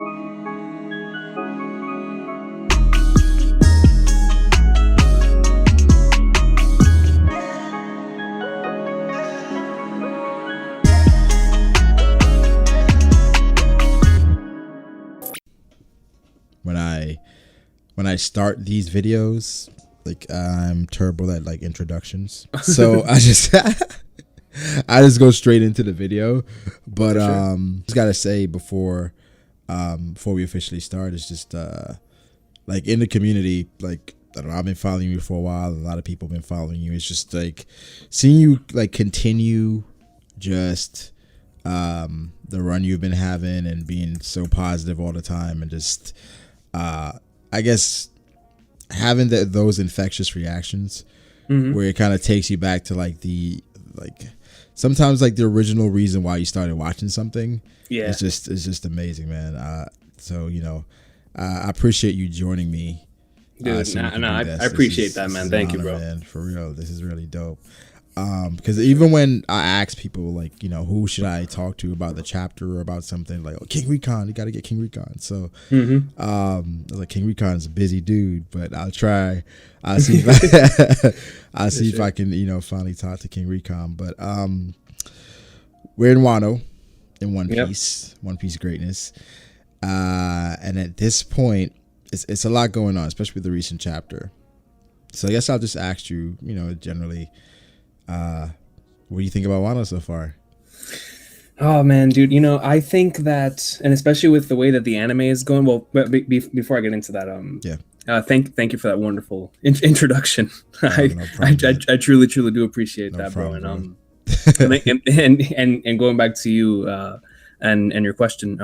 When I start these videos, like I'm terrible at like introductions, so I just go straight into the video. But just gotta say before we officially start, it's just like in the community, like I don't know, I've been following you for a while. A lot of people have been following you. It's just like seeing you like continue just the run you've been having and being so positive all the time, and just I guess having those infectious reactions where it kind of takes you back to like sometimes like the original reason why you started watching something. Yeah, it's just amazing, man. So I appreciate you joining me. Dude, I appreciate that, man. Thank you, bro. Man, for real, this is really dope. Because even when I ask people like, who should I talk to about the chapter or about something, like, oh, King Recon, you got to get King Recon. So I was like, King Recon's a busy dude, but I'll try. I'll see if I can, finally talk to King Recon. But we're in Wano, in One Piece, One Piece greatness. And at this point, it's a lot going on, especially with the recent chapter. So I guess I'll just ask you, generally, what do you think about Wano so far? Oh man, dude, I think that, and especially with the way that the anime is going, well, before I get into that, thank you for that wonderful introduction. No I truly do appreciate that, problem, bro. And going back to you and your question,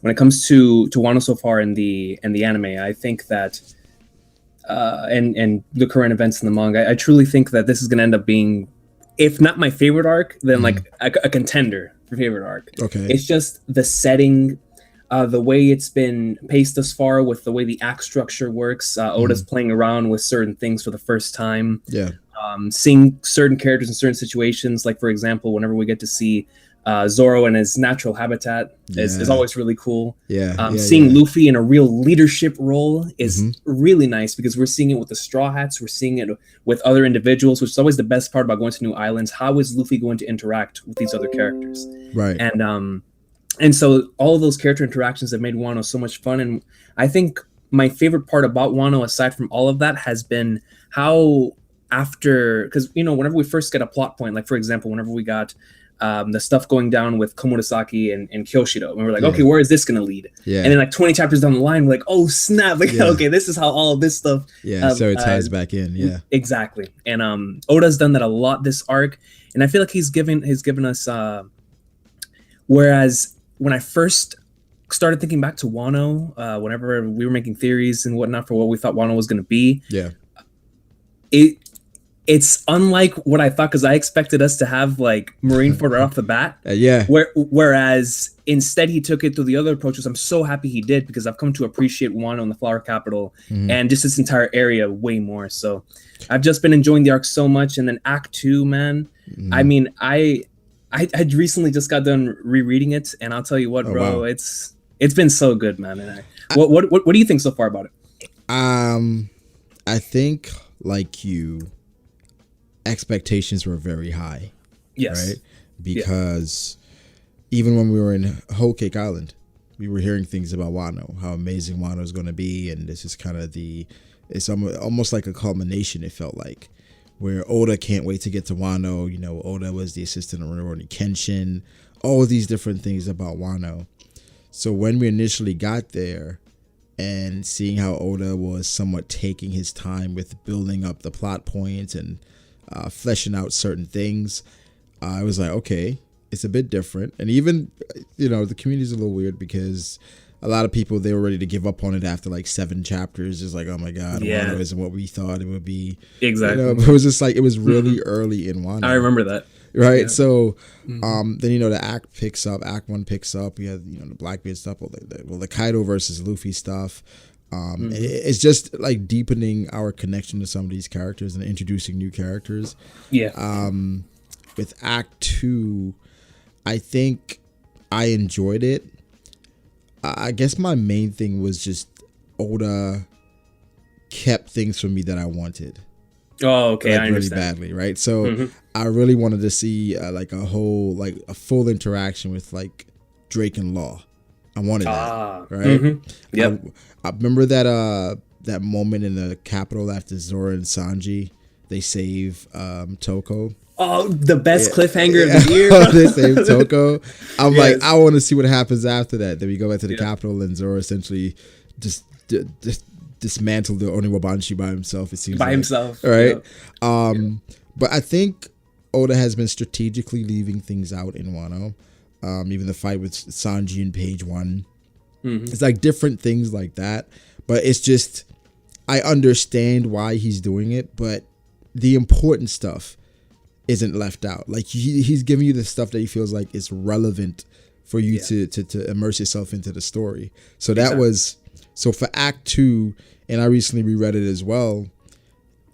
when it comes to Wano so far in the anime, I think that and the current events in the manga, I truly think that this is going to end up being, if not my favorite arc, then like a contender for favorite arc. Okay. It's just the setting, the way it's been paced thus far, with the way the act structure works. Oda's playing around with certain things for the first time. Yeah. Seeing certain characters in certain situations, like for example, whenever we get to see Zoro in his natural habitat is always really cool. Seeing Luffy in a real leadership role is really nice, because we're seeing it with the Straw Hats, we're seeing it with other individuals, which is always the best part about going to new islands. How is Luffy going to interact with these other characters? Right. And so all of those character interactions have made Wano so much fun. And I think my favorite part about Wano, aside from all of that, has been how because whenever we first get a plot point, like for example, whenever we got the stuff going down with Komurasaki and Kyoshido, and we're like, okay, where is this going to lead? And then like 20 chapters down the line, we're like, oh snap, like okay, this is how all of this stuff so it ties back in. Exactly. And Oda's done that a lot this arc, and I feel like he's given us whereas when I first started thinking back to Wano, whenever we were making theories and whatnot for what we thought Wano was going to be, it's unlike what I thought, because I expected us to have like Marineford right off the bat. Whereas instead he took it through the other approaches. I'm so happy he did, because I've come to appreciate Wano and the Flower Capital and just this entire area way more. So I've just been enjoying the arc so much. And then Act 2, man. I mean, I recently just got done rereading it, and I'll tell you what, bro, wow. It's been so good, man. And what do you think so far about it? I think like you, expectations were very high. Yes. Right? Because even when we were in Whole Cake Island, we were hearing things about Wano, how amazing Wano is going to be, and this is kind of it's almost like a culmination, it felt like, where Oda can't wait to get to Wano. Oda was the assistant of Rurouni Kenshin, all of these different things about Wano. So when we initially got there, and seeing how Oda was somewhat taking his time with building up the plot points and fleshing out certain things, I was like, okay, it's a bit different. And even, the community's a little weird, because a lot of people, they were ready to give up on it after like 7 chapters. It's like, oh my God, Wano isn't what we thought it would be. Exactly. But it was just like, it was really early in Wano. I remember that. Right. Yeah. So then, the act picks up, Act 1 picks up. We have, the Blackbeard stuff, the Kaido versus Luffy stuff. It's just like deepening our connection to some of these characters and introducing new characters. With Act 2, I think I enjoyed it. I guess my main thing was just Oda kept things from me that I wanted. Oh, okay, like, I understand. Really badly, right? So I really wanted to see like a full interaction with like Drake and Law. I wanted that, right? Yep. I remember that moment in the capital after Zoro and Sanji, they save Toko. Oh, the best cliffhanger of the year. They save Toko. I'm like, I want to see what happens after that. Then we go back to the capital and Zoro essentially just dismantled the Oniwabanshi by himself. It seems by himself, right? But I think Oda has been strategically leaving things out in Wano. Even the fight with Sanji in page 1. It's like different things like that. But it's just, I understand why he's doing it, but the important stuff isn't left out. Like he's giving you the stuff that he feels like is relevant for you to immerse yourself into the story. So that was, so for Act 2, and I recently reread it as well,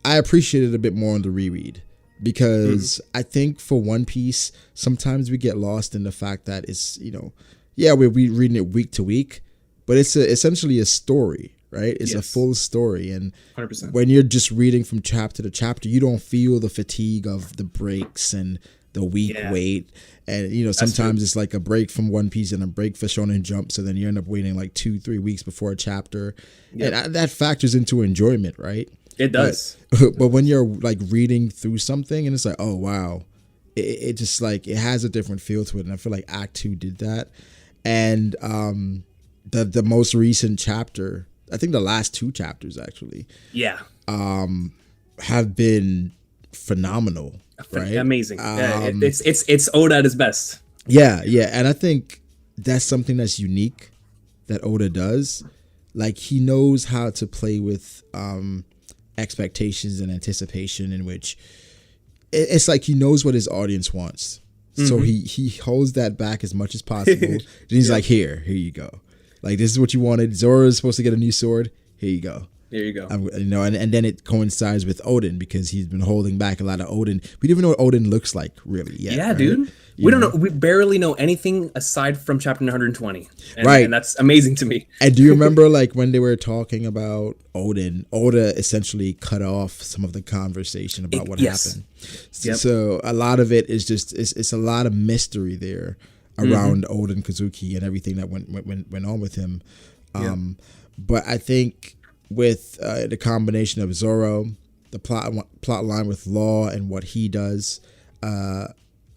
I appreciated it a bit more on the reread. Because I think for One Piece, sometimes we get lost in the fact that it's, we're reading it week to week, but it's essentially a story, right? It's a full story. And 100%. When you're just reading from chapter to chapter, you don't feel the fatigue of the breaks and the week wait. And, sometimes it's like a break from One Piece and a break for Shonen Jump. So then you end up waiting like 2-3 weeks before a chapter. And that factors into enjoyment, right? It does. But when you're like reading through something and it's like, oh, wow, it just like, it has a different feel to it. And I feel like Act 2 did that. And the most recent chapter, I think the last 2 chapters actually, have been phenomenal, right? Amazing. It's Oda at his best. Yeah. And I think that's something that's unique that Oda does. Like he knows how to play with expectations and anticipation, in which it's like he knows what his audience wants, so he holds that back as much as possible. And he's like, here you go, like this is what you wanted. Zoro is supposed to get a new sword, here you go. And then it coincides with Odin, because he's been holding back a lot of Odin. We don't even know what Odin looks like really yet. Yeah, right? Dude. We don't know. We barely know anything aside from chapter 120. And that's amazing to me. And do you remember like when they were talking about Odin, Oda essentially cut off some of the conversation about what happened. So a lot of it is just, it's a lot of mystery there around Odin Kozuki and everything that went on with him. But I think with the combination of Zoro, the plot line with Law and what he does, at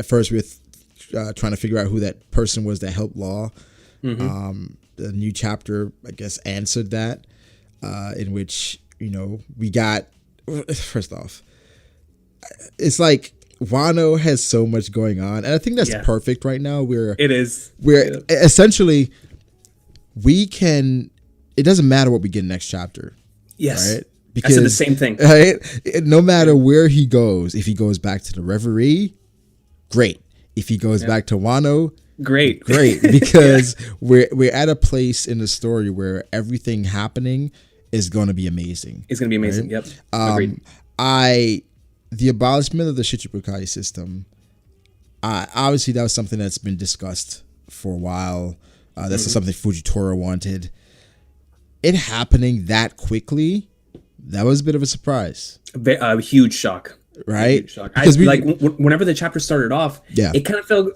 first with trying to figure out who that person was that helped Law. The new chapter, I guess, answered that, in which, we got, first off, it's like Wano has so much going on. And I think that's perfect right now. We're essentially, it doesn't matter what we get next chapter. Yes. Right? Because I said the same thing. Right? No matter where he goes, if he goes back to the Reverie, great. If he goes back to Wano, great. Because we're at a place in the story where everything happening is going to be amazing. It's going to be amazing. Right? Yep. Agreed. The abolishment of the Shichibukai system, obviously that was something that's been discussed for a while. That's something Fujitora wanted. It happening that quickly, that was a bit of a surprise. A huge shock. Right? Huge shock. Because whenever the chapter started off, it kind of felt...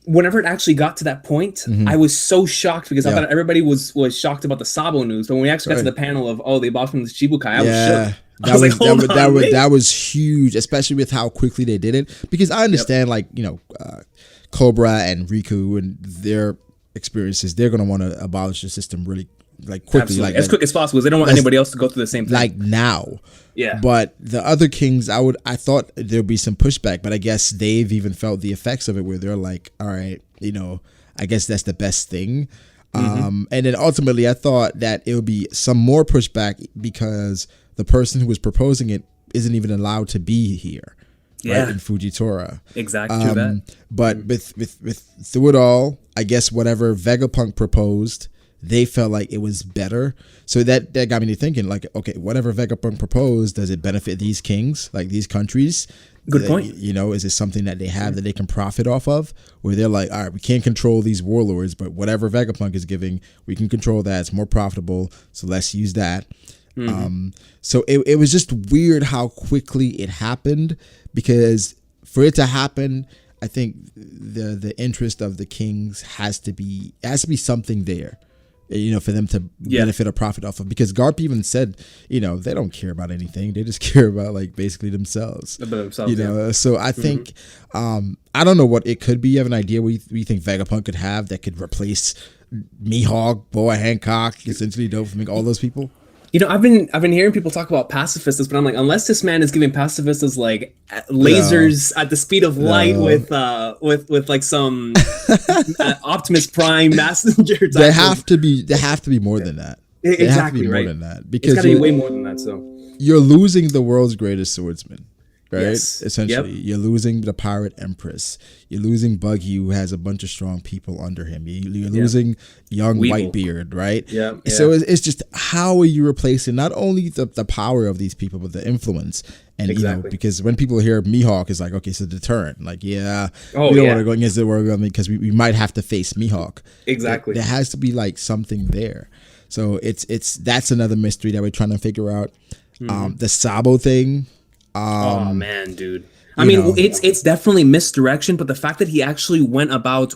whenever it actually got to that point, I was so shocked because I thought everybody was shocked about the Sabo news. But when we actually got to the panel of, the abolishment of the Shichibukai, I was shook. That was huge, especially with how quickly they did it. Because I understand, Cobra and Riku and their experiences, they're going to want to abolish the system really quickly. Absolutely. As quick as possible, because they don't want anybody else to go through the same thing. Like now. Yeah. But the other kings, I thought there'd be some pushback, but I guess they've even felt the effects of it, where they're like, all right, I guess that's the best thing. And then ultimately I thought that it would be some more pushback because the person who was proposing it isn't even allowed to be here. Right, in Fujitora. Exactly. True that. But with through it all, I guess whatever Vegapunk proposed, they felt like it was better. So that got me to thinking, like, okay, whatever Vegapunk proposed, does it benefit these kings, like these countries? Good point. You know, is it something that they have that they can profit off of, where they're like, all right, we can't control these warlords, but whatever Vegapunk is giving, we can control that. It's more profitable, so let's use that. So it was just weird how quickly it happened, because for it to happen, I think the interest of the kings has to be something there, you know, for them to benefit or profit off of. Because Garp even said, you know, they don't care about anything; they just care about like basically themselves. You know, so I think I don't know what it could be. You have an idea what you think Vegapunk could have that could replace Mihawk, Boa Hancock, essentially Dopamine, all those people? You know, I've been hearing people talk about pacifistas, but I'm like, unless this man is giving pacifistas like lasers at the speed of light with like some Optimus Prime messenger. They have to be more than that. Exactly, they have to be more right. than that, because it's got to be way more than that. So you're losing the world's greatest swordsman. Right? Yes. Essentially, you're losing the pirate empress. You're losing Buggy, who has a bunch of strong people under him. You're losing young Whitebeard, right? Yeah. So it's just, how are you replacing not only the power of these people, but the influence? And you know, because when people hear Mihawk, it's like, okay, so deterrent. Like, we don't want to go against the world government because we might have to face Mihawk. Exactly. There has to be like something there. So that's another mystery that we're trying to figure out. The Sabo thing. Oh man, dude. I mean, it's definitely misdirection, but the fact that he actually went about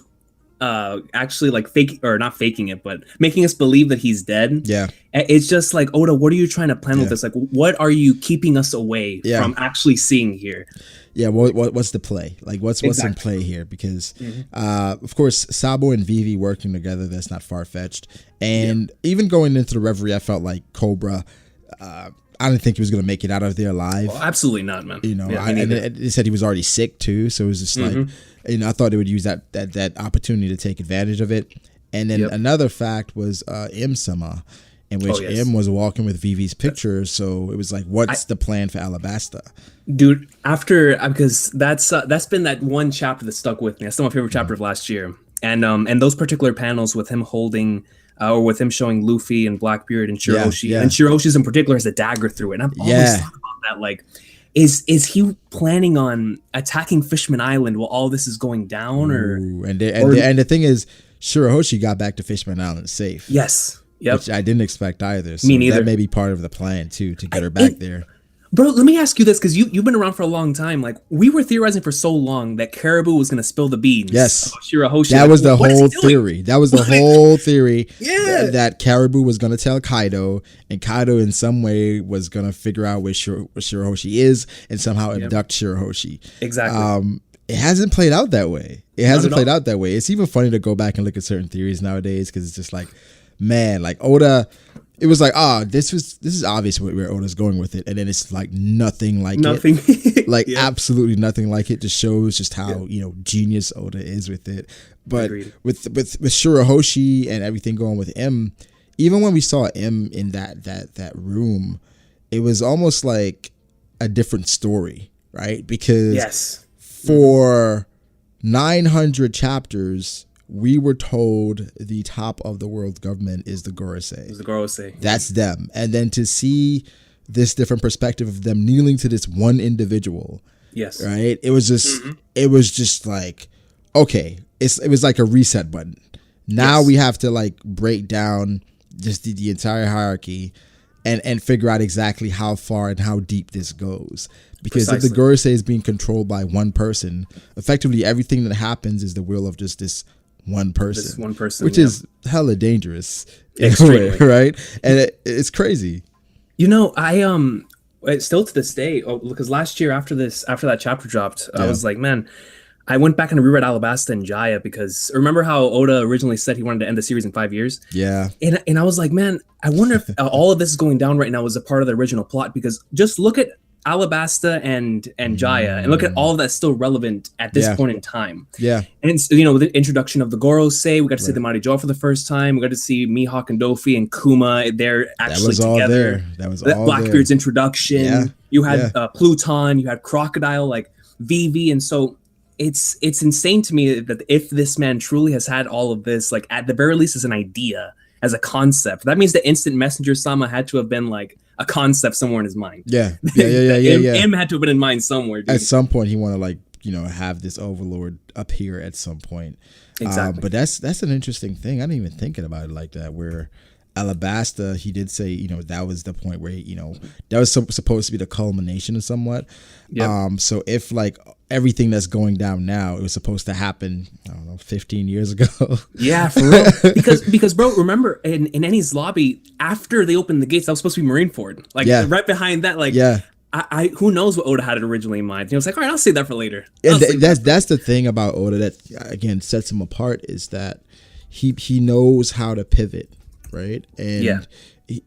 actually like not faking it, but making us believe that he's dead. Yeah. It's just like, Oda, what are you trying to plan with this? Like, what are you keeping us away from actually seeing here? Yeah, what's the play? Like, what's in play here? Because, of course, Sabo and Vivi working together, that's not far-fetched. And even going into the Reverie, I felt like Cobra, I didn't think he was going to make it out of there alive. Oh, absolutely not, man. You know, and they said he was already sick too, so it was just like, you know, I thought they would use that opportunity to take advantage of it. And then another fact was Im-sama, in which Im was walking with Vivi's picture, so it was like, what's the plan for Alabasta? Dude, because that's been that one chapter that stuck with me. That's still my favorite chapter of last year. And those particular panels with him holding or with him showing Luffy and Blackbeard and Shiroshi, and Shiroshi's in particular has a dagger through it. And I've always thought about that. Like, is he planning on attacking Fishman Island while all this is going down? And the thing is, Shirahoshi got back to Fishman Island safe. Yes. Yep. Which I didn't expect either. So me neither. That may be part of the plan too, to get her back there. Bro, let me ask you this, because you've been around for a long time. Like, we were theorizing for so long that Caribou was going to spill the beans. Yes. Shirahoshi. That was the whole theory. That was the whole theory. That Caribou was going to tell Kaido, and Kaido in some way was going to figure out where Shirahoshi is and somehow abduct Shirahoshi. Exactly. It hasn't played out that way. It's even funny to go back and look at certain theories nowadays, because it's just like, man, like Oda... It was like, this is obvious where Oda's going with it, and then it's like nothing like it. Like absolutely nothing like it. Just shows just how genius Oda is with it. But with Shirahoshi and everything going with M, even when we saw M in that room, it was almost like a different story, right? Because for 900 chapters, we were told the top of the world government is the Gorosei. That's them. And then to see this different perspective of them kneeling to this one individual. Yes. Right? It was just like, okay, it was like a reset button. Now we have to like break down just the entire hierarchy and figure out exactly how far and how deep this goes. Because if the Gorosei is being controlled by one person, effectively everything that happens is the will of just this one person, which is hella dangerous, extremely, right? And it's crazy. I still to this day, because last year after that chapter dropped, I was like, man, I went back and reread Alabasta and Jaya, because remember how Oda originally said he wanted to end the series in 5 years? Yeah. And I was like, man, I wonder if all of this is going down right now was a part of the original plot, because just look at Alabasta and Jaya, and look at all that's still relevant at this point in time. Yeah. And with the introduction of the Gorosei, we got to see the Mighty Joe for the first time. We got to see Mihawk and Dofi and Kuma. They're actually together. That was all Blackbeard's introduction. Yeah. You had Pluton. You had Crocodile, like Vivi, and so it's insane to me that if this man truly has had all of this, like at the very least, as an idea, as a concept. That means the instant messenger Sama had to have been like a concept somewhere in his mind. Yeah. M had to have been in mind somewhere, dude. At some point he wanted, like, you know, have this overlord appear at some point. Exactly. But that's an interesting thing. I didn't even think about it like that, where Alabasta, he did say, you know, that was the point where, you know, that was supposed to be the culmination of somewhat. Yep. So if like everything that's going down now, it was supposed to happen, I don't know, 15 years ago. Yeah, for real. because bro, remember in Ennie's lobby, after they opened the gates, that was supposed to be Marineford. Like right behind that, like I who knows what Oda had it originally in mind. He was like, all right, I'll save that for later. And that's the thing about Oda that again sets him apart, is that he knows how to pivot, right? And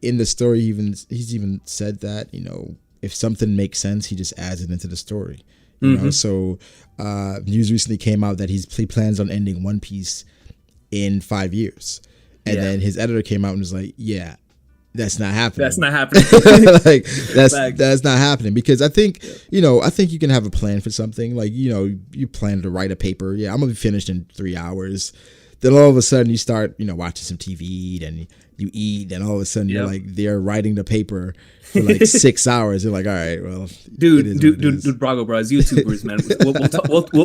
in the story, he's even said that, you know, if something makes sense, he just adds it into the story. You know, so news recently came out that he plans on ending One Piece in 5 years, and then his editor came out and was like, yeah, that's not happening. That's not happening. Like that's not happening, because I think, you know, I think you can have a plan for something. Like, you know, you plan to write a paper. Yeah, I'm gonna be finished in 3 hours. Then all of a sudden you start, you know, watching some TV, and you eat, and all of a sudden you're like, they're writing the paper for like 6 hours. You're like, all right, well, dude, Brago, bro, as YouTubers, man,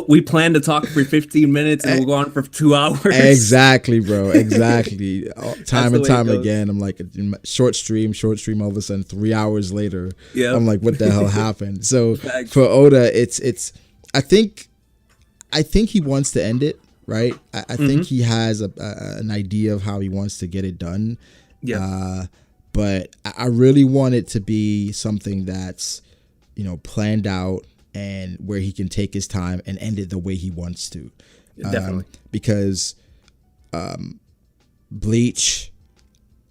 we plan to talk for 15 minutes and we'll go on for 2 hours. Exactly, bro. Exactly. Time and time again, I'm like, short stream. All of a sudden, 3 hours later, I'm like, what the hell happened? So for Oda, it's. I think he wants to end it. Right, I think he has an idea of how he wants to get it done. Yeah, but I really want it to be something that's, you know, planned out, and where he can take his time and end it the way he wants to. Definitely, because Bleach,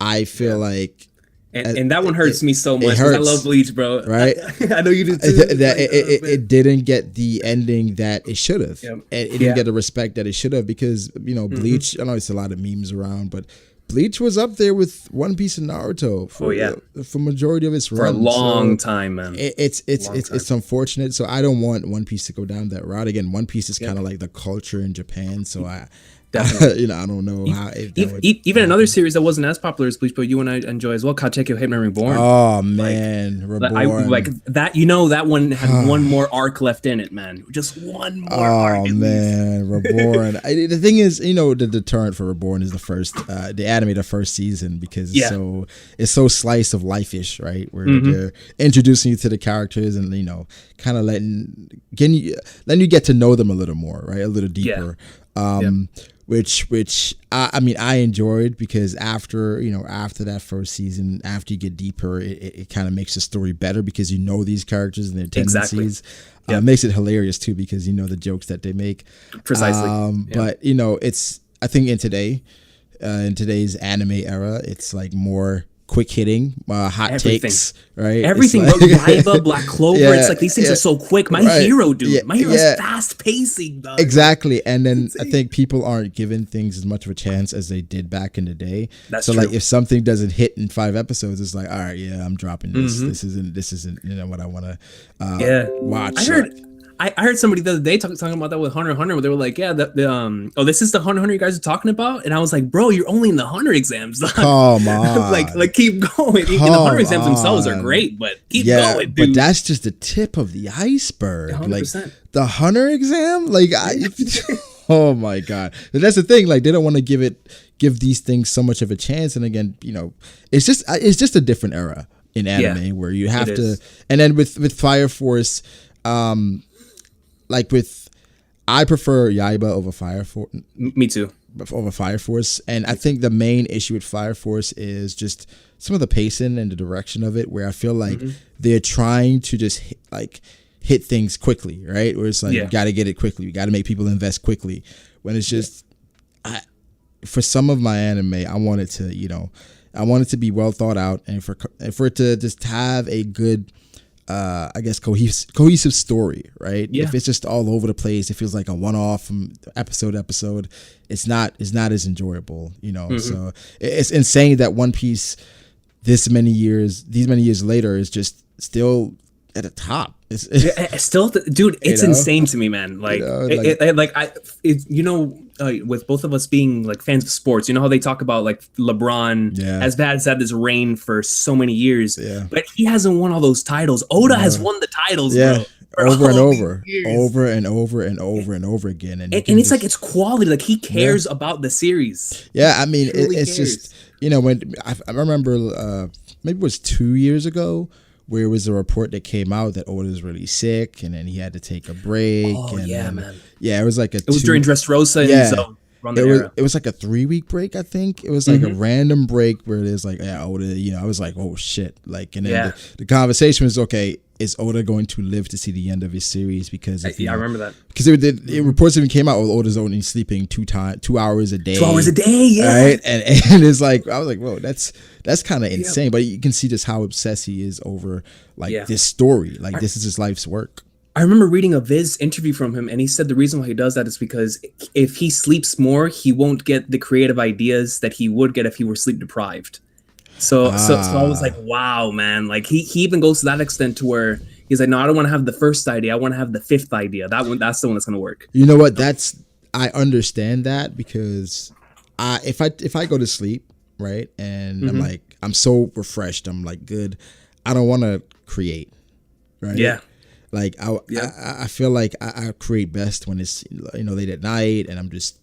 I feel like. And that one hurts me so much. I love Bleach, bro. Right? I know you do too. It didn't get the ending that it should have. Yep. It didn't get the respect that it should have, because, you know, Bleach, I know it's a lot of memes around, but Bleach was up there with One Piece and Naruto for majority of its run. For a long time, man. It's unfortunate. So I don't want One Piece to go down that route. Again, One Piece is kind of like the culture in Japan. So definitely. You know, I don't know how. Even another series that wasn't as popular as Bleach, but you and I enjoy as well, Katekyo Hitman Reborn. Oh man, Reborn. Like that. You know, that one had one more arc left in it, man. Just one more arc. Oh man, Reborn. The thing is, you know, the deterrent for Reborn is the first season, because it's so slice of life-ish, right? Where they're introducing you to the characters, and, you know, kind of letting you get to know them a little more, right? A little deeper. Which I mean, I enjoyed, because after that first season, after you get deeper, it kind of makes the story better, because you know these characters and their tendencies. Makes it hilarious too, because you know the jokes that they make. Precisely. But, you know, I think in today's anime era, it's like more quick hitting, hot takes, right? Everything, like, Yaiba, Black Clover. It's like these things are so quick. My hero, dude. My hero's fast pacing, dog. Exactly. And then I think people aren't giving things as much of a chance as they did back in the day. That's so true. Like, if something doesn't hit in 5 episodes, it's like, all right, I'm dropping this. This isn't you know what I want to watch. I heard somebody the other day talking about that with Hunter x Hunter, where they were like, this is the Hunter x Hunter you guys are talking about? And I was like, bro, you're only in the Hunter exams. Come on. like keep going. And the Hunter exams themselves are great, but keep going, dude. But that's just the tip of the iceberg. 100%. Like, the Hunter exam, like, oh my God. And that's the thing, like, they don't want to give these things so much of a chance. And again, you know, it's just a different era in anime where you have to, and then with Fire Force, I prefer Yaiba over Fire Force. Me too. Over Fire Force. And I think the main issue with Fire Force is just some of the pacing and the direction of it, where I feel like they're trying to just hit things quickly, right? Where it's like, you got to get it quickly. You got to make people invest quickly. When it's just, for some of my anime, I want it to be well thought out, and for it to just have a good, I guess, cohesive story, right? Yeah. If it's just all over the place, it feels like a one-off from episode to episode. It's not as enjoyable, you know. So it's insane that One Piece, these many years later, is just still at the top It's still, dude, it's insane to me, man. Like, with both of us being like fans of sports, you know how they talk about like LeBron has had this reign for so many years, but he hasn't won all those titles. Oda has won the titles, bro. Over and over and over again, and it's like it's quality. Like he cares about the series. Yeah, I mean, it's just, you know, when I remember maybe it was 2 years ago where it was a report that came out that Oda was really sick and then he had to take a break. Oh, and yeah, man. Yeah, it was like it was during Dressrosa. And it was like a 3-week break, I think. It was like a random break where there's like, Oda, you know, I was like, oh shit. Like, and then the conversation was, okay, is Oda going to live to see the end of his series? Because I remember that. Because reports even came out, Oda's only sleeping 2 hours a day. 2 hours a day, yeah. Right? And it's like, I was like, whoa, that's kind of insane. But you can see just how obsessed he is over like this story. Like this is his life's work. I remember reading a Viz interview from him, and he said the reason why he does that is because if he sleeps more, he won't get the creative ideas that he would get if he were sleep deprived. So I was like, wow, man. Like he even goes to that extent to where he's like, no, I don't want to have the first idea. I want to have the 5th idea. That's the one that's going to work. You know what? I understand that because if I go to sleep, right, and I'm like, I'm so refreshed, I'm like good, I don't want to create, right? Yeah. Like I feel like I create best when it's, you know, late at night and I'm just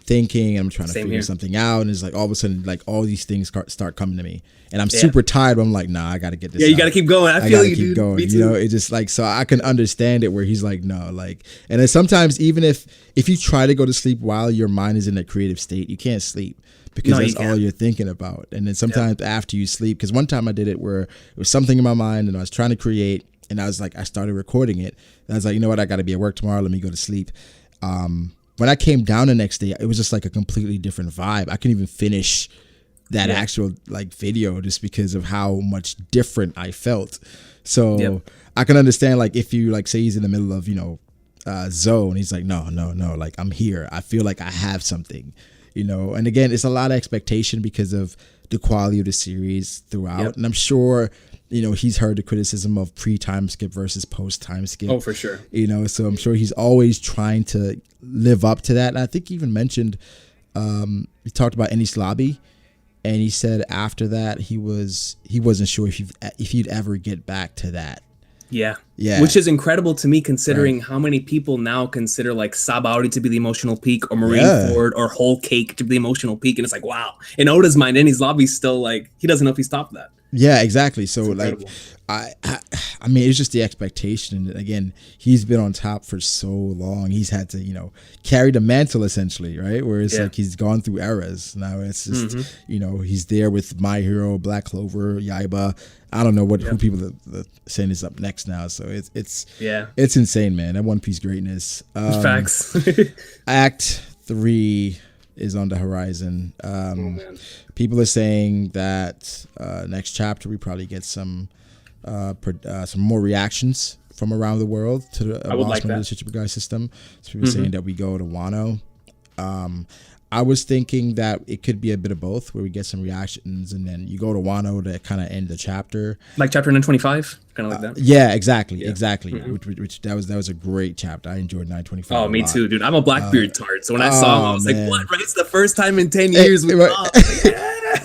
thinking, I'm trying to figure something out, and it's like all of a sudden like all these things start coming to me, and I'm super tired, but I'm like, nah, I gotta get this. Yeah, you gotta keep going. I feel you, dude. Going. Me too. You know, it just like, so I can understand it where he's like, no, like, and then sometimes even if you try to go to sleep while your mind is in a creative state, you can't sleep because that's all you're thinking about. And then sometimes after you sleep, because one time I did it where it was something in my mind and I was trying to create, and I was like, I started recording it, and I was like, you know what, I gotta be at work tomorrow, let me go to sleep. When I came down the next day, it was just like a completely different vibe. I couldn't even finish that actual like video just because of how much different I felt. So I can understand, like, if you like say he's in the middle of, you know, zone, he's like, no, like I'm here. I feel like I have something, you know. And again, it's a lot of expectation because of the quality of the series throughout. And I'm sure, you know, he's heard the criticism of pre-time skip versus post-time skip. Oh, for sure. You know, so I'm sure he's always trying to live up to that. And I think he even mentioned, he talked about Enies Lobby, and he said after that he wasn't sure if he'd ever get back to that. Yeah. Which is incredible to me, considering how many people now consider like Sabo to be the emotional peak, or Marineford or Whole Cake to be the emotional peak, and it's like, wow. In Oda's mind, Enies Lobby's still like, he doesn't know if he's topped that. Yeah, exactly. So like, I mean, it's just the expectation. And again, he's been on top for so long. He's had to, you know, carry the mantle essentially, right? Where it's like he's gone through eras. Now it's just, you know, he's there with My Hero, Black Clover, Yaiba. I don't know who people are saying is up next now. So it's insane, man. That One Piece greatness. Facts. Act 3 is on the horizon. People are saying that next chapter we probably get some more reactions from around the world to the Abolishment of the Shichibukai system. So people are saying that we go to Wano. I was thinking that it could be a bit of both, where we get some reactions and then you go to Wano to kind of end the chapter, like chapter 925, kind of like that. Yeah, exactly. Which that was a great chapter. I enjoyed 925. Oh, me too, dude. I'm a Blackbeard tart, so when I saw him, I was like, "What? Right? It's the first time in 10 years we."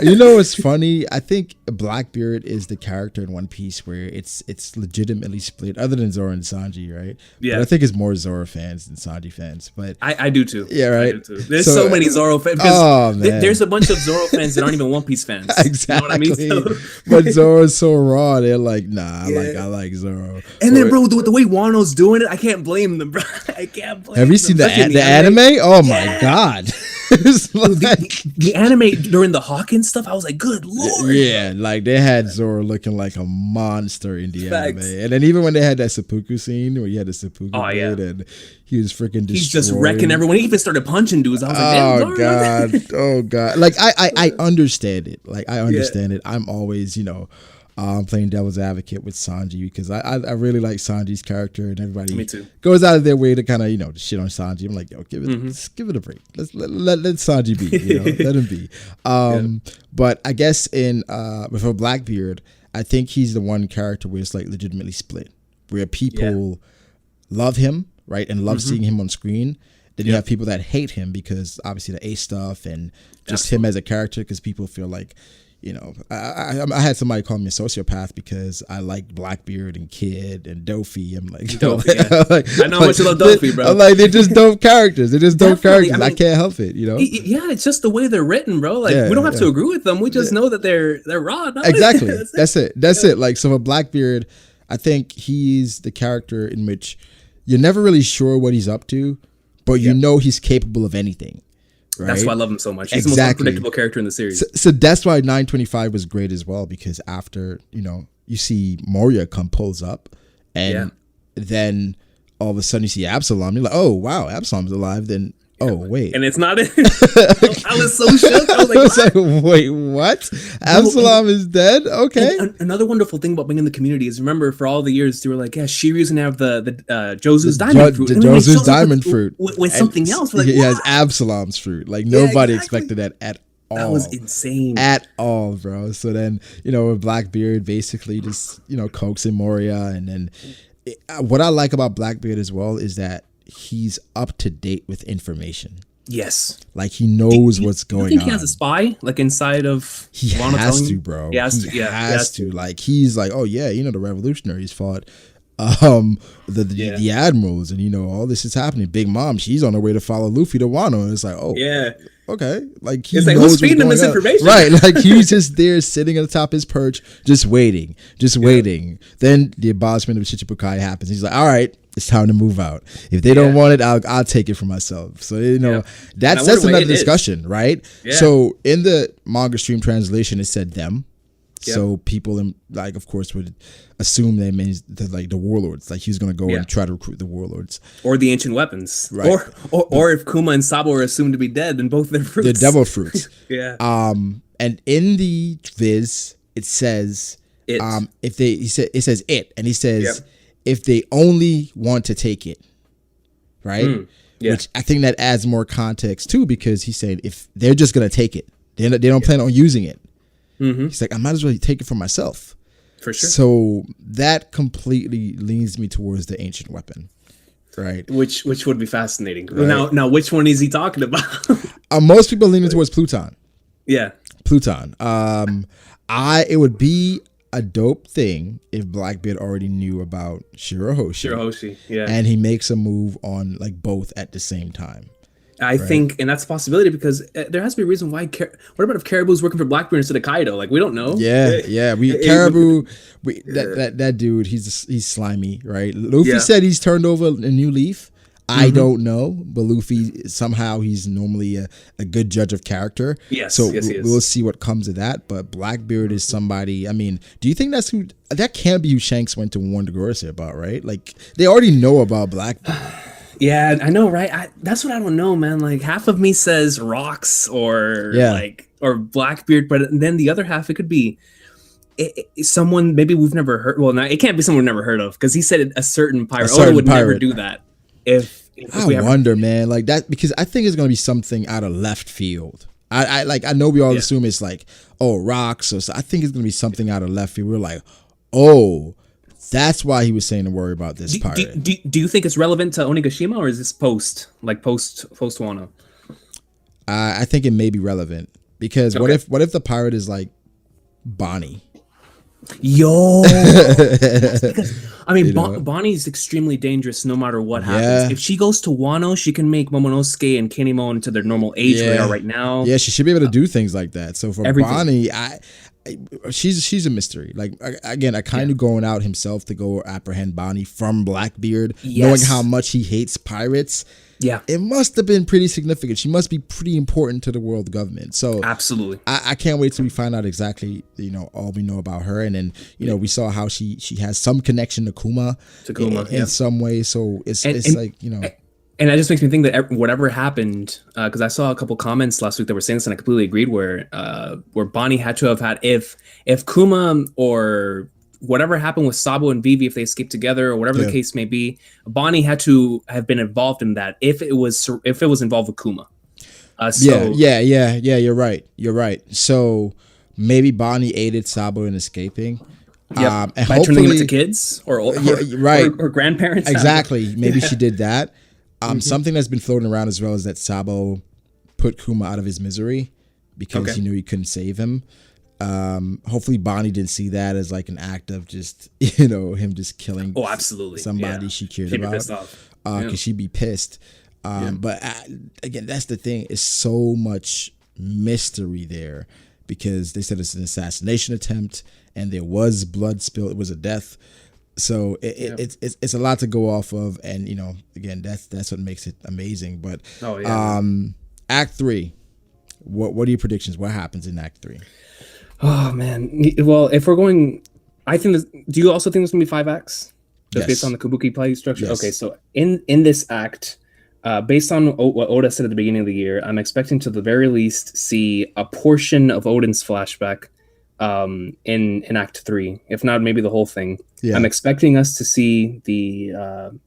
You know what's funny? I think Blackbeard is the character in One Piece where it's legitimately split, other than Zoro and Sanji, right? Yeah. But I think it's more Zoro fans than Sanji fans. But I do too. Yeah, right. I do too. There's so many Zoro fans. There's a bunch of Zoro fans that aren't even One Piece fans. Exactly. You know what I mean? But Zoro's so raw. They're like, nah, I like Zoro. And then, bro, the way Wano's doing it, I can't blame them, bro. I can't blame them. Have you seen the anime? Oh my god. The anime during the Hawkins stuff, I was like, good lord. Yeah, like they had Zoro looking like a monster in the anime. And then even when they had that seppuku scene where you had the seppuku blade and he was freaking destroyed. He's just wrecking everyone. He even started punching dudes. I was like, oh god. Like I understand it. Like I understand it. I'm always, you know, playing devil's advocate with Sanji because I really like Sanji's character, and everybody goes out of their way to kind of, you know, to shit on Sanji. I'm like, yo, give it a break. Let Sanji be, you know, let him be. But I guess for Blackbeard, I think he's the one character where it's like legitimately split, where people love him, right, and love seeing him on screen. Then you have people that hate him because obviously the Ace stuff and just him as a character, because people feel like, you know, I had somebody call me a sociopath because I like Blackbeard and Kid and Dofi. I'm like, I know how much you love Dofi, bro. I'm like, they're just dope characters. They're just dope characters. I can't help it, you know? Yeah, it's just the way they're written, bro. Like, we don't have to agree with them. We just know that they're raw. Exactly. That's it. Like, so for Blackbeard, I think he's the character in which you're never really sure what he's up to, but you know he's capable of anything. Right? That's why I love him so much. He's the most unpredictable character in the series. So that's why 925 was great as well, because after, you know, you see Moria pulls up, and then all of a sudden you see Absalom. You're like, oh, wow, Absalom's alive. Then, oh, wait. And it's not it. I was so shook. I was like, wait, what? Absalom is dead? Okay. Another wonderful thing about being in the community is, remember, for all the years, they were like, yeah, Shiryu's going to have the Josu's diamond fruit. Josu's diamond fruit. With something else. Like, he has Absalom's fruit. Like, nobody expected that at all. That was insane. At all, bro. So then, you know, with Blackbeard basically just, you know, coaxing Moria. And then what I like about Blackbeard as well is that he's up to date with information. Yes. Like, he knows what's going on. You think he has a spy, like, inside of He has to, bro. He has to. Like, he's like, oh, yeah, you know, the revolutionaries fought the admirals, and, you know, all this is happening. Big Mom, she's on her way to follow Luffy to Wano. And it's like, oh. Yeah. Okay. Like, he knows who's feeding him this information? Right. Like, he's just there sitting at the top of his perch, just waiting. Then the abolishment of Shichibukai happens. He's like, all right, it's time to move out. If they don't want it, I'll take it for myself. So, you know, that's another discussion, right? Yeah. So in the manga stream translation, it said them. Yep. So people, like, of course, would assume that means the warlords. Like, he's going to go and try to recruit the warlords. Or the ancient weapons. Right. Or if Kuma and Sabo are assumed to be dead, then both their fruits. They're devil fruits. Yeah. And in the viz, it says, it says it. And he says, if they only want to take it, right? Which I think that adds more context too, because he said if they're just gonna take it, they don't plan on using it. He's like, I might as well take it for myself. For sure. So that completely leans me towards the ancient weapon, right? Which would be fascinating. Right. Now, which one is he talking about? Most people leaning towards Pluton. Yeah, Pluton. It would be a dope thing if Blackbeard already knew about Shirahoshi. And he makes a move on, like, both at the same time. I think, and that's a possibility, because there has to be a reason why. What about if Caribou's working for Blackbeard instead of Kaido? Like, we don't know. Yeah. Caribou, that dude, he's slimy, right? Luffy said he's turned over a new leaf. I don't know, but Luffy, somehow he's normally a good judge of character. Yes, so he is. We'll see what comes of that. But Blackbeard is somebody. I mean, do you think that can't be who Shanks went to warn Gorosei about, right? Like, they already know about Blackbeard. Yeah, I know, right? That's what I don't know, man. Like, half of me says Rocks or Blackbeard, but then the other half, it could be someone maybe we've never heard. Well, it can't be someone we've never heard of, because he said a certain pirate. Oda would never do that. If I wonder, man, like that, because I think it's gonna be something out of left field. I know we all assume it's like, oh, Rocks, so I think it's gonna be something out of left field. We're like, oh. That's why he was saying to worry about this pirate. Do you think it's relevant to Onigashima, or is this post Wano? I think it may be relevant, because what if the pirate is like Bonnie? Yo, I mean, Bonnie's extremely dangerous no matter what happens. If she goes to Wano, she can make Momonosuke and Kinemon into their normal age they are right now. Yeah, she should be able to do things like that. So for Bonnie, she's a mystery. Like, again, I kind of going out himself to go apprehend Bonnie from Blackbeard, knowing how much he hates pirates. Yeah, it must have been pretty significant. She must be pretty important to the world government. So absolutely, I can't wait till we find out exactly, you know, all we know about her. And then, you know, we saw how she has some connection to Kuma in some way. So it's like, you know. And that just makes me think that whatever happened, because I saw a couple comments last week that were saying this, and I completely agreed, where Bonnie had to have had, if Kuma or whatever happened with Sabo and Vivi, if they escaped together or whatever the case may be, Bonnie had to have been involved in that if it was involved with Kuma. You're right. So maybe Bonnie aided Sabo in escaping. Yep. By turning them into kids or grandparents. Exactly. Maybe she did that. Something that's been floating around as well is that Sabo put Kuma out of his misery because he knew he couldn't save him. Hopefully Bonnie didn't see that as like an act of just, him just killing somebody she cared about. Pissed off. Because she'd be pissed. But again, that's the thing. It's so much mystery there because they said it's an assassination attempt and there was blood spilled. It was a death. So it's a lot to go off of. And, again, that's what makes it amazing. But Act 3, what are your predictions? What happens in Act 3? Oh, man. Well, if we're going, I think do you also think there's going to be 5 acts? Just based on the Kabuki play structure? Yes. Okay, so in this act, based on what Oda said at the beginning of the year, I'm expecting to the very least see a portion of Odin's flashback in Act 3, if not maybe the whole thing. Yeah. I'm expecting us to see the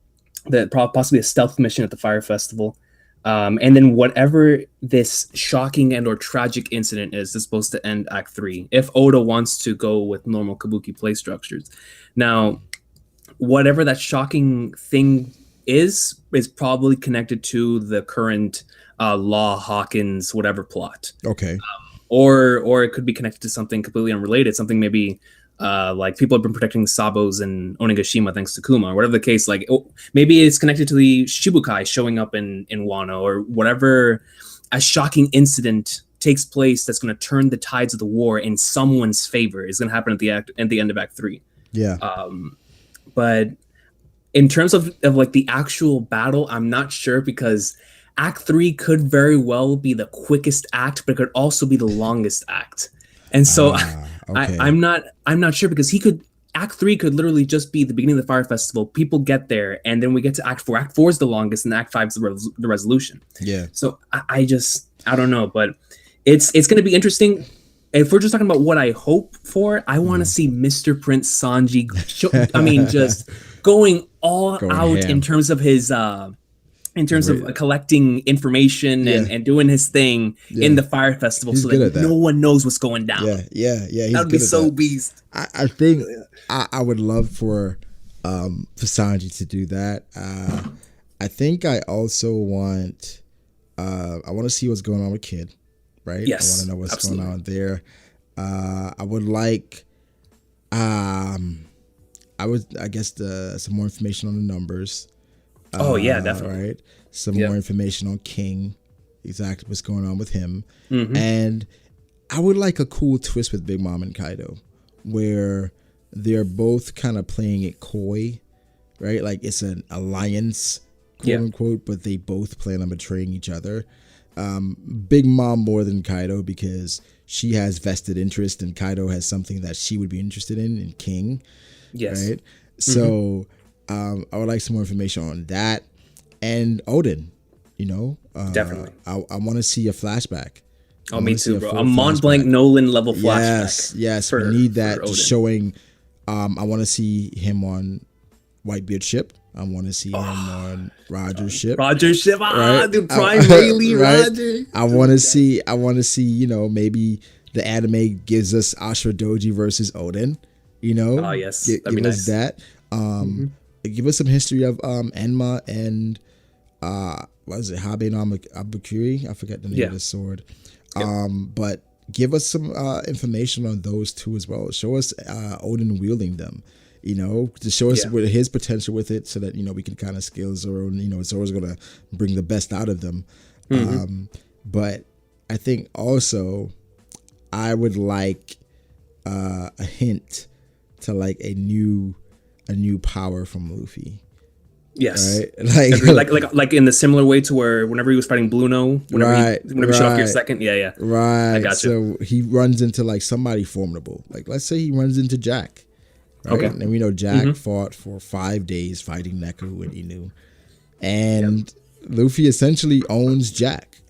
possibly a stealth mission at the Fire Festival. And then whatever this shocking and or tragic incident is supposed to end Act 3, if Oda wants to go with normal Kabuki play structures. Now, whatever that shocking thing is probably connected to the current Law Hawkins whatever plot. Okay. Or it could be connected to something completely unrelated, something maybe like people have been protecting Sabos and Onigashima thanks to Kuma, or whatever the case. Like maybe it's connected to the Shibukai showing up in Wano, or whatever a shocking incident takes place that's going to turn the tides of the war in someone's favor is going to happen at the end of Act 3. Yeah. But in terms of like the actual battle, I'm not sure because Act 3 could very well be the quickest act, but it could also be the longest act. And so I'm not sure because Act 3 could literally just be the beginning of the Fire Festival. People get there, and then we get to Act 4. Act 4 is the longest, and Act 5 is the resolution. Yeah. So I don't know, but it's going to be interesting. If we're just talking about what I hope for, I want to see Mr. Prince Sanji. Just going out ham in terms of his. In terms of collecting information and doing his thing in the Fire Festival, so that no one knows what's going down. Yeah. That would be so beast. I think I would love for Sanji to do that. I think I also want I want to see what's going on with Kid, right? Yes, I want to know what's going on there. I would like I guess some more information on the numbers. Definitely. Right. Some more information on King, exactly what's going on with him. And I would like a cool twist with Big Mom and Kaido, where they're both kind of playing it coy, right? Like it's an alliance, quote unquote, but they both plan on betraying each other. Big Mom more than Kaido because she has vested interest, and Kaido has something that she would be interested in King. Yes. Right. So. I would like some more information on that and Odin. Definitely. I want to see a flashback. Oh, me too, bro. A Mont Blanc Nolan level flashback. Yes. We need that. Just showing. I want to see him on Whitebeard ship. I want to see him on Roger's ship. Roger's ship. The Prime Rayleigh Roger. I want to see. Maybe the anime gives us Ashura Doji versus Odin. Oh yes. Give us that. Give us some history of Enma and what is it, Habe no Abukiri? I forget the name of the sword. But give us some information on those two as well. Show us Odin wielding them, to show us his potential with it, so that we can kind of scale Zoro, and Zoro's gonna bring the best out of them. But I think also I would like a hint to like a new power from Luffy. Yes. Right? Like in the similar way to where whenever he was fighting Bluno, whenever he shut off your second. Yeah. Right. I got you. So he runs into like somebody formidable. Like let's say he runs into Jack. Right? Okay. And we know Jack fought for 5 days fighting Neku and Inu. And Luffy essentially owns Jack.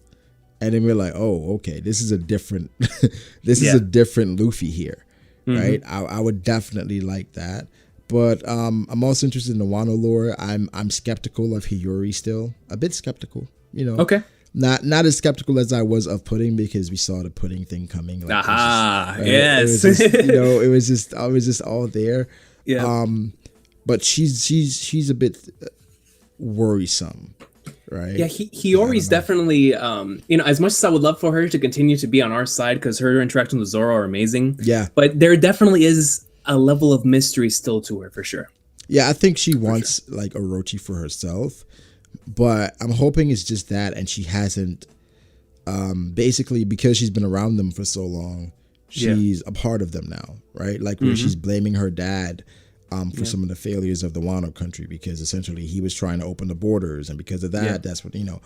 And then we're like, oh, okay, this is a different is a different Luffy here. Right? I would definitely like that. But I'm also interested in the Wano lore. I'm skeptical of Hiyori still. A bit skeptical, Okay. Not as skeptical as I was of pudding, because we saw the pudding thing coming. Like, yes. It was just, you know, I was just all there. Yeah. But she's a bit worrisome, right? Yeah, Hiyori's definitely, you know, as much as I would love for her to continue to be on our side, because her interactions with Zoro are amazing. Yeah. But there definitely is a level of mystery still to her, for sure. Yeah, I think she wants like Orochi for herself, but I'm hoping it's just that, and she hasn't, basically, because she's been around them for so long, she's a part of them now, right? Like where she's blaming her dad for some of the failures of the Wano country, because essentially he was trying to open the borders, and because of that, that's what, you know,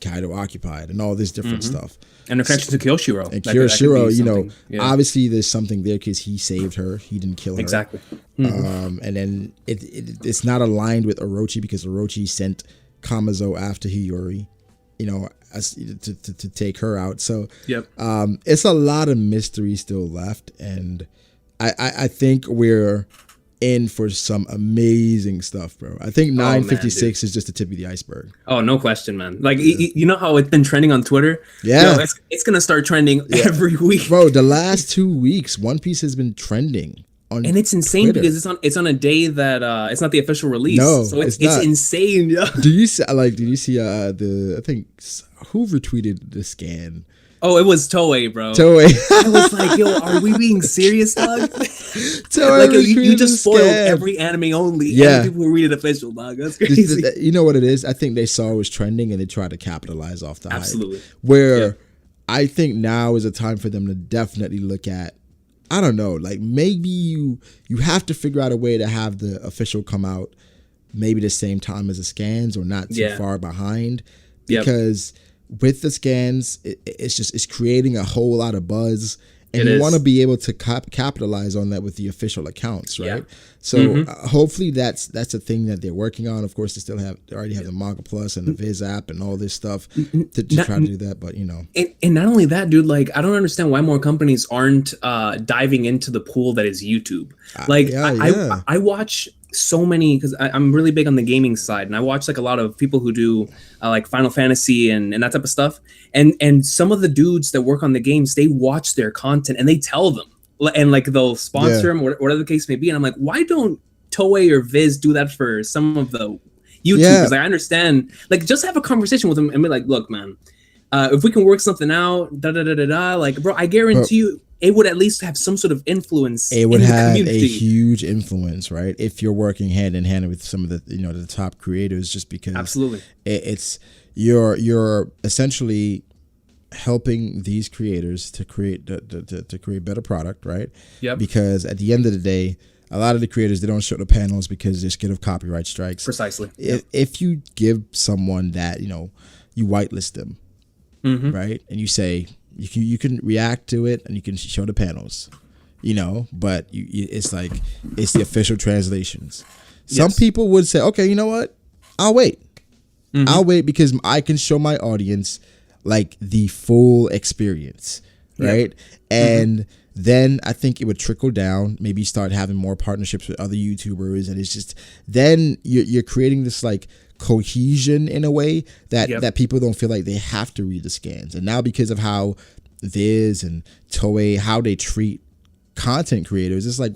Kaido occupied and all this different stuff. And her connection to Kyoshiro. And Kyoshiro, you know, obviously there's something there because he saved her. He didn't kill her. Exactly. And then it's not aligned with Orochi, because Orochi sent Kamazo after Hiyori, you know, as to take her out. So it's a lot of mystery still left, and I think we're in for some amazing stuff, bro. I think 956 is just the tip of the iceberg. Oh, no question, man. Like, you know how it's been trending on Twitter? Yeah. Yo, it's going to start trending every week. Bro, the last 2 weeks, One Piece has been trending on And it's insane Twitter. because it's on a day that it's not the official release. No, so it's not. insane, yo. Did you see I think who retweeted the scan? Oh, it was Toei, bro. Toei. I was like, yo, are we being serious, dog? Toei, like, you just spoiled every anime only. Yeah. And people who read it official, dog. That's crazy. You know what it is? I think they saw it was trending and they tried to capitalize off the Absolutely. hype. Where I think now is a time for them to definitely look at, I don't know, like maybe you have to figure out a way to have the official come out maybe the same time as the scans, or not too far behind, because with the scans, it's creating a whole lot of buzz, and you want to be able to capitalize on that with the official accounts, right? So hopefully that's a thing that they're working on. Of course, they already have the Manga Plus and the Viz app and all this stuff to try to do that, but you know. And not only that, dude, like I don't understand why more companies aren't diving into the pool that is YouTube. Like I watch so many, because I'm really big on the gaming side, and I watch like a lot of people who do like Final Fantasy and that type of stuff, and some of the dudes that work on the games, they watch their content and they tell them, and like they'll sponsor them, whatever the case may be, and I'm like, why don't Toei or Viz do that for some of the YouTubers? Like, I understand, like just have a conversation with them and be like, look, man, if we can work something out, like, bro, I guarantee you it would at least have some sort of influence. It would have a huge influence, right? If you're working hand in hand with some of the, you know, the top creators, just because it's you're essentially helping these creators to create to create better product, right? Yep. Because at the end of the day, a lot of the creators, they don't show the panels because they're scared of copyright strikes. Precisely. If you give someone that, you know, you whitelist them, right, and you say, you can react to it and you can show the panels, you know, but it's like it's the official translations. Some people would say, okay, you know what? I'll wait. I'll wait because I can show my audience like the full experience, right? And then I think it would trickle down, maybe start having more partnerships with other YouTubers, and it's just then you're creating this like cohesion in a way that people don't feel like they have to read the scans. And now because of how Viz and Toei, how they treat content creators, it's like,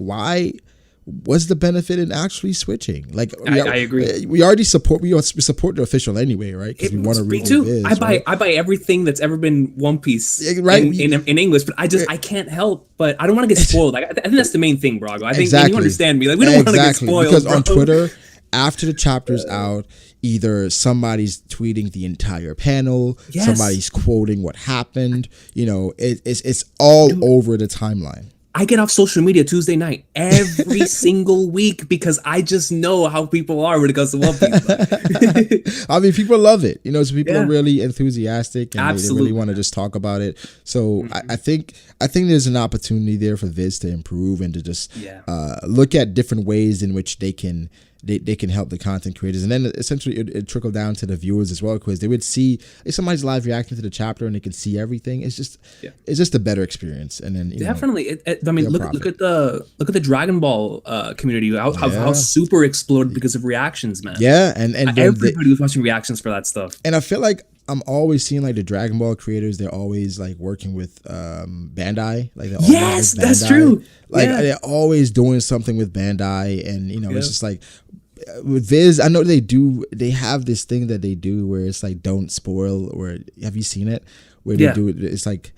what's the benefit in actually switching? Like, I agree. We support the official anyway, right? Because we want to read. Me too. Viz, I buy everything that's ever been One Piece, right? in English, but I can't help. But I don't want to get spoiled. Like, I think that's the main thing, Brago. I think and you understand me. Like, we don't want to get spoiled, because bro. on Twitter, after the chapter's out, either somebody's tweeting the entire panel, somebody's quoting what happened. You know, it's all over the timeline. I get off social media Tuesday night every single week because I just know how people are when it comes to One Piece. I mean, people love it. You know, so people are really enthusiastic and they really want to just talk about it. So I think there's an opportunity there for Viz to improve and to just look at different ways in which they can help the content creators, and then essentially it trickled down to the viewers as well, because they would see if somebody's live reacting to the chapter and they can see everything. It's just a better experience. And then definitely, I mean, look at the Dragon Ball community, how super exploded because of reactions, man. Yeah, and everybody was watching reactions for that stuff. And I feel like I'm always seeing like the Dragon Ball creators. They're always like working with Bandai. Like they're yes, that's true. Like they're always doing something with Bandai, and you know it's just like with Viz. I know they do. They have this thing that they do where it's like don't spoil. Or have you seen it? Where they do it? It's like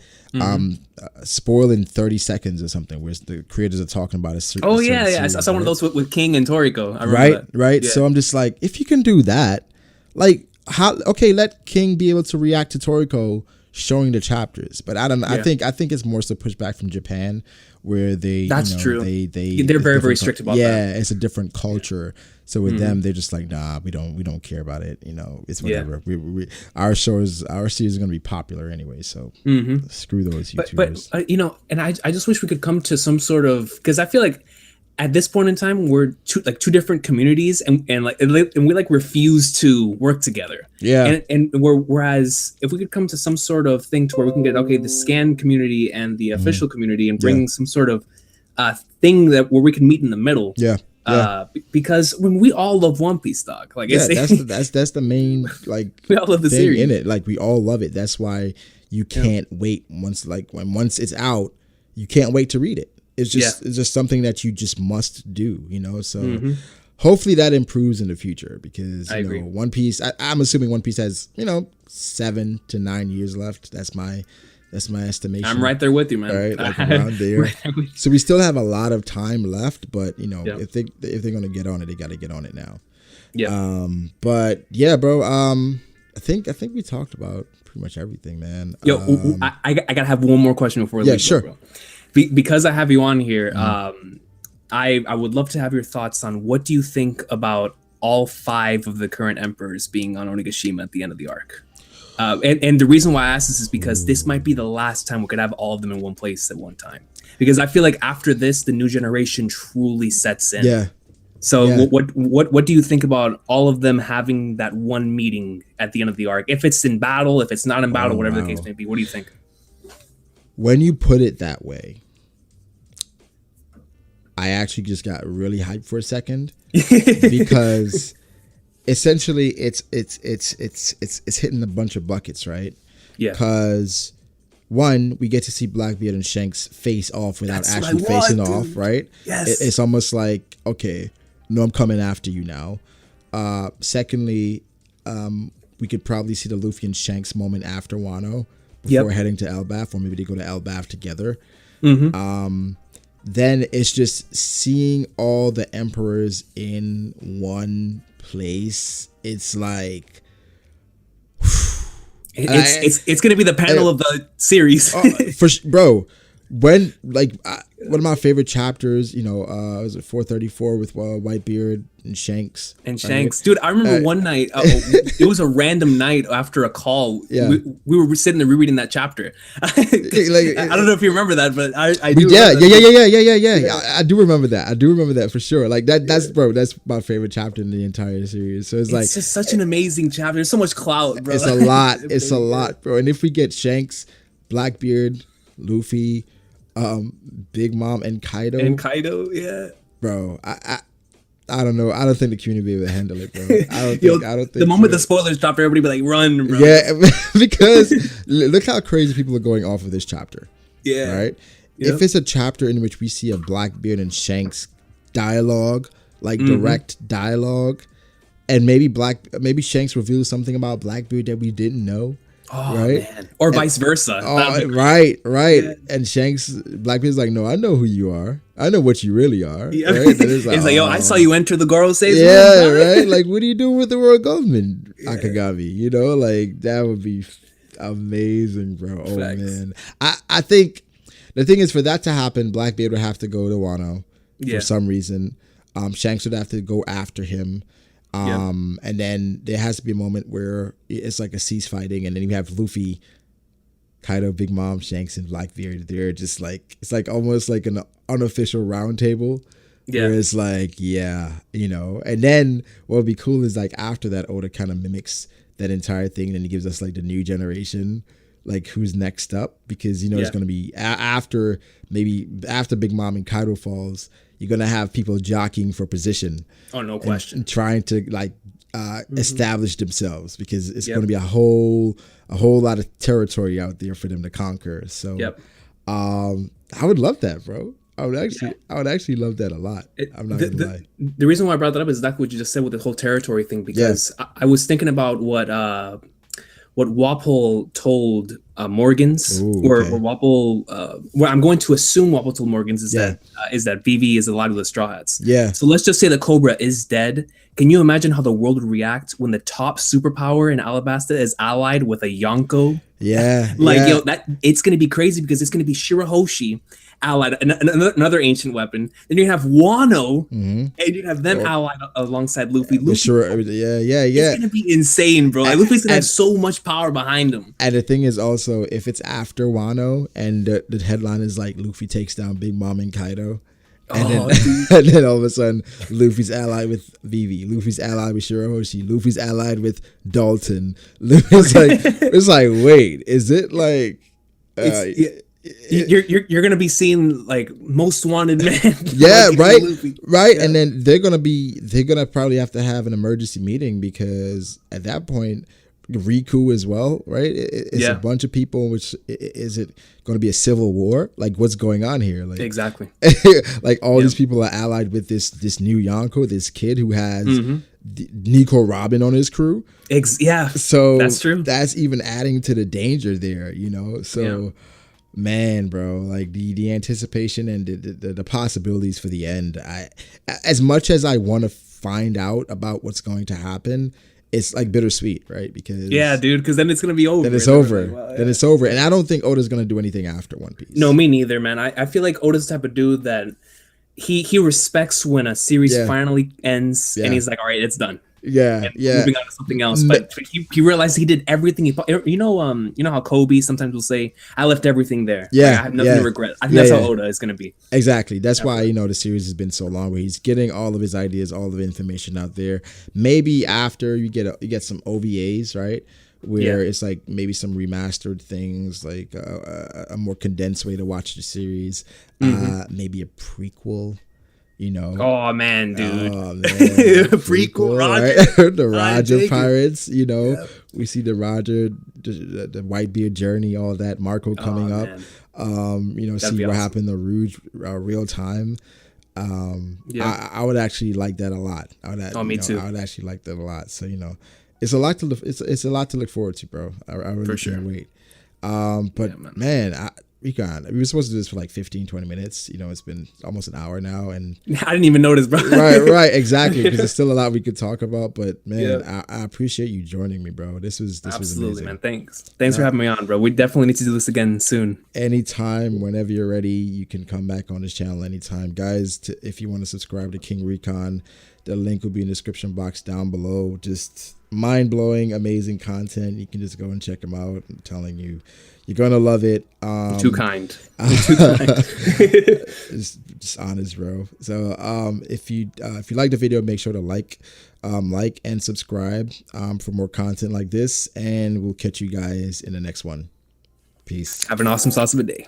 spoil in 30 seconds or something. Where the creators are talking about a certain. Oh yeah, yeah. I saw one of those with King and Toriko. I remember right, that. right. Yeah. So I'm just like, if you can do that, like. How okay? Let King be able to react to Toriko showing the chapters, but I don't. Yeah. I think it's more so pushback from Japan, where they. That's true. They're very strict about that. Yeah, it's a different culture. So with them, they're just like, nah, we don't care about it. You know, it's whatever. Yeah. Our series are going to be popular anyway. So screw those YouTubers. But you know, and I just wish we could come to some sort of, because I feel like. At this point in time, we're two different communities, and we like refuse to work together. Yeah. And whereas if we could come to some sort of thing to where we can get the scan community and the official community and bring some sort of thing that where we can meet in the middle. Yeah. Because when we all love One Piece, dog. Like that's the main like we all love the series in it. Like we all love it. That's why you can't wait once it's out. You can't wait to read it. It's just something that you just must do, you know. So hopefully that improves in the future, because you know One Piece. I'm assuming One Piece has 7 to 9 years left. That's my estimation. I'm right there with you, man. All right, like around there. So we still have a lot of time left, but you know, if they're gonna get on it, they got to get on it now. Yeah. But yeah, bro. I think we talked about pretty much everything, man. Yo, I gotta have one more question before we leave. Sure. Bro. Because I have you on here, I would love to have your thoughts on what do you think about all 5 of the current emperors being on Onigashima at the end of the arc. And the reason why I ask this is because this might be the last time we could have all of them in one place at one time. Because I feel like after this, the new generation truly sets in. Yeah. So what do you think about all of them having that one meeting at the end of the arc? If it's in battle, if it's not in battle, whatever the case may be, what do you think? When you put it that way, I actually just got really hyped for a second because essentially it's hitting a bunch of buckets, right? Yeah. Because one, we get to see Blackbeard and Shanks face off without actually facing off, right? Yes. It's almost like, okay, no, I'm coming after you now. Secondly, we could probably see the Luffy and Shanks moment after Wano before heading to Elbaf, or maybe they go to Elbaf together. Then it's just seeing all the emperors in one place. It's like it's gonna be the panel of the series. Bro, when like one of my favorite chapters, was it 434 with Whitebeard and Shanks? Dude, I remember one night. It was a random night after a call. Yeah. We were sitting there rereading that chapter. I don't know if you remember that, but I do. Yeah. I do remember that. I do remember that for sure. Like that's my favorite chapter in the entire series. So it's just such an amazing chapter. There's so much clout, bro. It's a lot. It's a lot, bro. And if we get Shanks, Blackbeard, Luffy, Big Mom, and Kaido, yeah, bro. I don't know. I don't think the community will be able to handle it, bro. I don't think the moment the spoilers drop, everybody be like, "Run, bro!" Yeah, because look how crazy people are going off of this chapter. Yeah, right. Yep. If it's a chapter in which we see a Blackbeard and Shanks dialogue, like direct dialogue, and maybe Shanks reveals something about Blackbeard that we didn't know. Oh, right? Man. Or vice versa. Right. Yeah. And Blackbeard's like, no, I know who you are. I know what you really are. Yeah. Right? It's like, yo, I saw you enter the Goro Saves. Yeah, right? Like, what are you doing with the world government, Akagami? Like, that would be amazing, bro. Oh, man. I think the thing is, for that to happen, Blackbeard would have to go to Wano for some reason. Shanks would have to go after him. And then there has to be a moment where it's like a cease fighting, and then you have Luffy, Kaido, Big Mom, Shanks, and Blackbeard. They're just like, it's like almost like an unofficial round table. Yeah. Where it's like, and then what would be cool is like after that, Oda kind of mimics that entire thing, and then he gives us like the new generation, like who's next up, because it's going to be after Big Mom and Kaido falls, you're going to have people jockeying for position. Oh, no question. And trying to like establish themselves, because it's going to be a whole lot of territory out there for them to conquer. So I would love that, bro. I would actually love that a lot. I'm not gonna lie. The reason why I brought that up is exactly what you just said with the whole territory thing, because I was thinking about what Walpole told Morgans, or Walpole. Well, I'm going to assume Walpole told Morgans is that Vivi is alive with the Straw Hats. Yeah. So let's just say the Cobra is dead. Can you imagine how the world would react when the top superpower in Alabasta is allied with a Yonko? Yeah. Yo, it's gonna be crazy, because it's gonna be Shirahoshi allied, another ancient weapon. Then you have Wano, and you have them allied alongside Luffy. It's gonna be insane, bro. Luffy's gonna have so much power behind him. And the thing is also, if it's after Wano and the headline is like Luffy takes down Big Mom and Kaido, and then all of a sudden Luffy's allied with Vivi, Luffy's allied with Shirahoshi, Luffy's allied with Dalton. Luffy's like, it's like, wait, is it like? You're gonna be seeing like Most Wanted Man. Right. And then they're gonna probably have to have an emergency meeting, because at that point, Riku as well, right? It's a bunch of people. Which is it going to be a civil war? Like, what's going on here? Like, exactly. Like all these people are allied with this new Yonko, this kid who has Nico Robin on his crew. So that's true. That's even adding to the danger there, you know. So. Man, bro, like the anticipation and the possibilities for the end. As much as I want to find out about what's going to happen, it's like bittersweet, right? Because dude, because then it's gonna be over. Then it's over. Then it's over. And I don't think Oda's gonna do anything after One Piece. No, me neither, man. I feel like Oda's the type of dude that he respects when a series finally ends, and he's like, all right, it's done. Moving on to something else. But he realized he did everything. You know how Kobe sometimes will say, "I left everything there. I have nothing to regret." I think that's how Oda is going to be. Exactly. That's why the series has been so long, where he's getting all of his ideas, all of the information out there. Maybe after you get some OVAs, right? Where it's like maybe some remastered things, like a more condensed way to watch the series. Maybe a prequel. Oh man, dude. Prequel, right? The Roger Pirates, we see the Roger, the Whitebeard journey, all that, Marco coming up. See what happened to Rouge real time. I would actually like that a lot. Me too. I would actually like that a lot. So it's a lot to look forward to, bro. I really can't wait. But man, Recon, we were supposed to do this for like 15-20 minutes. It's been almost an hour now, and I didn't even notice, bro. right, exactly, because there's still a lot we could talk about. But man, I appreciate you joining me, bro. This was amazing, man. Thanks for having me on, bro. We definitely need to do this again soon. Anytime, whenever you're ready, you can come back on this channel anytime, guys. If you want to subscribe to King Recon, the link will be in the description box down below. Just mind-blowing, amazing content. You can just go and check them out. I'm telling you, you're gonna love it. You're too kind. Too kind. just honest, bro. So if you like the video, make sure to like and subscribe for more content like this, and we'll catch you guys in the next one. Peace. Have an awesome sauce of a day.